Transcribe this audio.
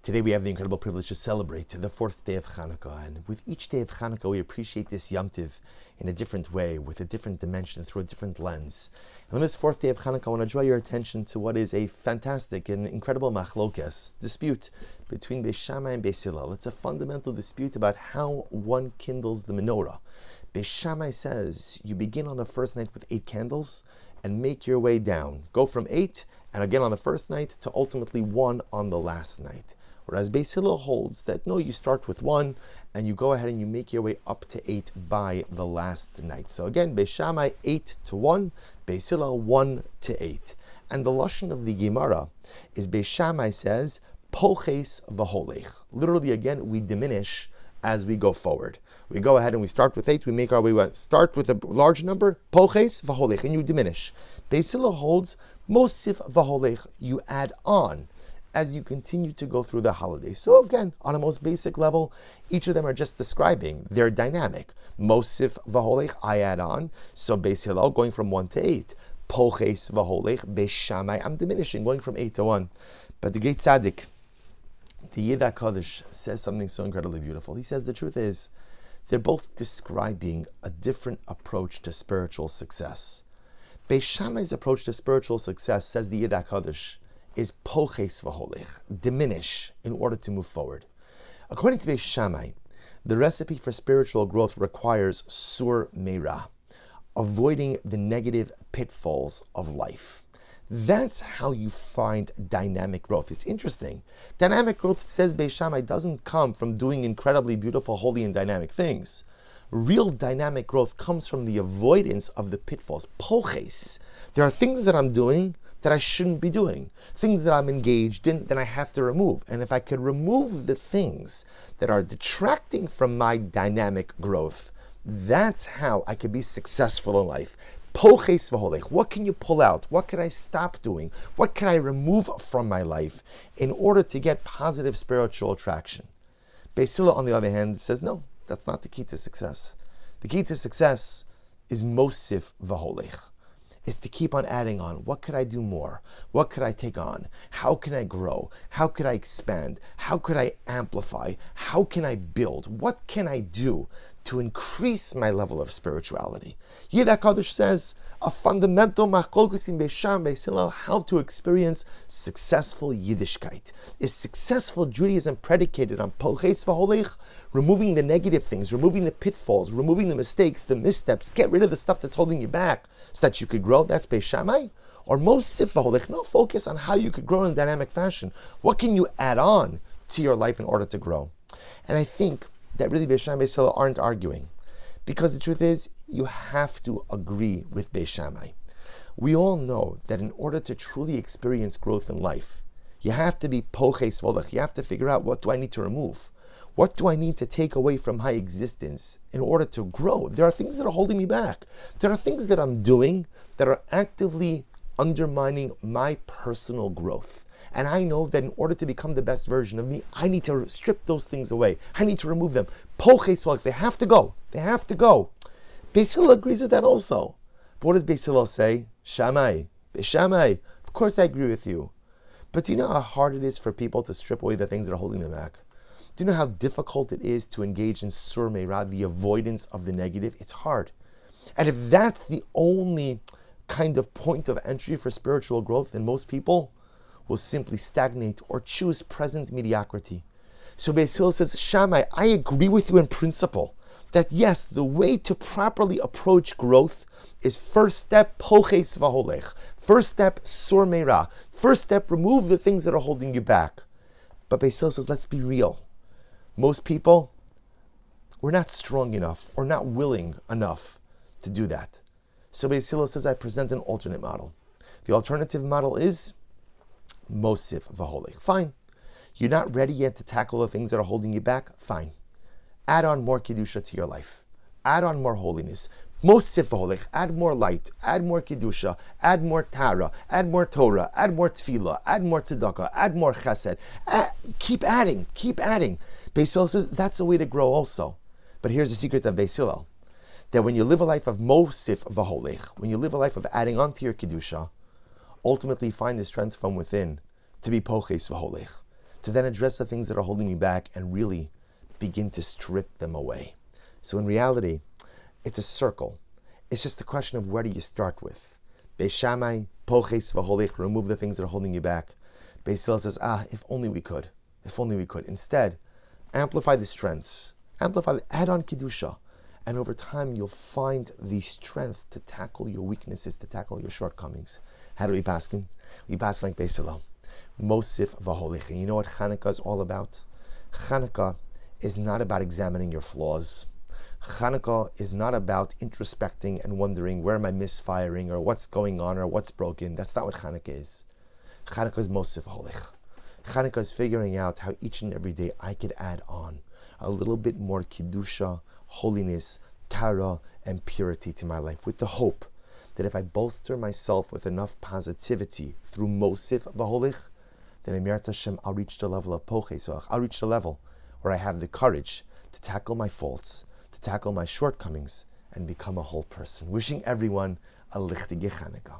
Today we have the incredible privilege to celebrate the fourth day of Chanukah, and with each day of Chanukah we appreciate this Yom Tiv in a different way, with a different dimension, through a different lens. And on this fourth day of Chanukah, I want to draw your attention to what is a fantastic and incredible machlokes, dispute between Beis Shammai and Beis Hillel. It's a fundamental dispute about how one kindles the menorah. Beis Shammai says you begin on the first night with 8 candles and make your way down. Go from 8 and again on the first night to ultimately 1 on the last night. Whereas Beis Hillel holds that no, you start with 1 and you go ahead and you make your way up to 8 by the last night. So again, Beis Shammai 8 to 1, Beis Hillel 1 to 8. And the lashon of the Gemara is Beis Shammai says, Poches v'holech. Literally again, we diminish as we go forward. We go ahead and we start with 8, we make our way, start with a large number, Poches v'holech, and you diminish. Beis Hillel holds, Mosif v'holech, you add on as you continue to go through the holidays. So again, on a most basic level, each of them are just describing their dynamic. Mosif v'holech, I add on. So Beis Hillel going from 1 to 8. Poches v'holech, Beis Shammai, I'm diminishing, going from 8 to 1. But the great tzaddik, the Yid HaKadosh, says something so incredibly beautiful. He says the truth is, they're both describing a different approach to spiritual success. Beis Shammai's approach to spiritual success, says the Yid HaKadosh, is poches v'holech, diminish in order to move forward. According to Beis Shammai, the recipe for spiritual growth requires sur meira, avoiding the negative pitfalls of life. That's how you find dynamic growth. It's interesting. Dynamic growth, says Beis Shammai, doesn't come from doing incredibly beautiful, holy, and dynamic things. Real dynamic growth comes from the avoidance of the pitfalls. Poches. There are things that I'm doing that I shouldn't be doing, things that I'm engaged in that I have to remove. And if I could remove the things that are detracting from my dynamic growth, that's how I could be successful in life. Poches v'holech, what can you pull out? What can I stop doing? What can I remove from my life in order to get positive spiritual traction? Beis Hillel, on the other hand, says no, that's not the key to success. The key to success is mosif v'holech, is to keep on adding on. What could I do more? What could I take on? How can I grow? How could I expand? How could I amplify? How can I build? What can I do to increase my level of spirituality? Yid HaKadosh says a fundamental machlokes in Beis Shammai, Beis Hillel, how to experience successful Yiddishkeit. Is successful Judaism predicated on poches v'holech, removing the negative things, removing the pitfalls, removing the mistakes, the missteps, get rid of the stuff that's holding you back so that you could grow? That's Beis Shammai. Or mosif v'holech, no, focus on how you could grow in a dynamic fashion. What can you add on to your life in order to grow? And I think that really Beis Shammai and Beis Hillel aren't arguing, because the truth is, you have to agree with Beis Shammai. We all know that in order to truly experience growth in life, you have to be poches v'holech. You have to figure out, what do I need to remove? What do I need to take away from my existence in order to grow? There are things that are holding me back. There are things that I'm doing that are actively undermining my personal growth. And I know that in order to become the best version of me, I need to strip those things away. I need to remove them. Poches v'holech, they have to go. They have to go. Beis Hillel agrees with that also. But what does Beis Hillel say? Shammai, Beis Shammai, of course I agree with you. But do you know how hard it is for people to strip away the things that are holding them back? Do you know how difficult it is to engage in sur meira, the avoidance of the negative? It's hard. And if that's the only kind of point of entry for spiritual growth, then most people will simply stagnate or choose present mediocrity. So Beis Hillel says, Shammai, I agree with you in principle that yes, the way to properly approach growth is first step, poches v'holech. First step, sur meira. First step, remove the things that are holding you back. But Beis Hillel says, let's be real. Most people, we're not strong enough or not willing enough to do that. So Beis Hillel says, I present an alternate model. The alternative model is mosif v'holech. Fine. You're not ready yet to tackle the things that are holding you back? Fine. Add on more kedusha to your life. Add on more holiness. Mosif v'holech. Add more light. Add more kedusha. Add more tara. Add more Torah. Add more tefillah. Add more tzedakah. Add more chesed. Keep adding. Keep adding. Beis Hillel says that's a way to grow also. But here's the secret of Beis Hillel. That when you live a life of mosif v'holech, when you live a life of adding on to your kedusha, ultimately find the strength from within to be poches v'holech, to then address the things that are holding me back and really begin to strip them away. So in reality, it's a circle. It's just a question of where do you start with. Beis Shammai, poches v'holich, remove the things that are holding you back. Beis Hillel says, if only we could. If only we could. Instead, amplify the strengths. Add on Kedusha. And over time, you'll find the strength to tackle your weaknesses, to tackle your shortcomings. How do we paskin? We pass like Beis Hillel. Mosif v'holich. And you know what Chanukah is all about? Chanukah is not about examining your flaws. Chanukah is not about introspecting and wondering where am I misfiring or what's going on or what's broken. That's not what Chanukah is. Chanukah is Mosif v'holich. Chanukah is figuring out how each and every day I could add on a little bit more Kedusha, holiness, Tara, and purity to my life, with the hope that if I bolster myself with enough positivity through Mosif v'holich, then Emirat Hashem, I'll reach the level of Pochesoach. I'll reach the level where I have the courage to tackle my faults, to tackle my shortcomings, and become a whole person. Wishing everyone a lichtige Chanukah.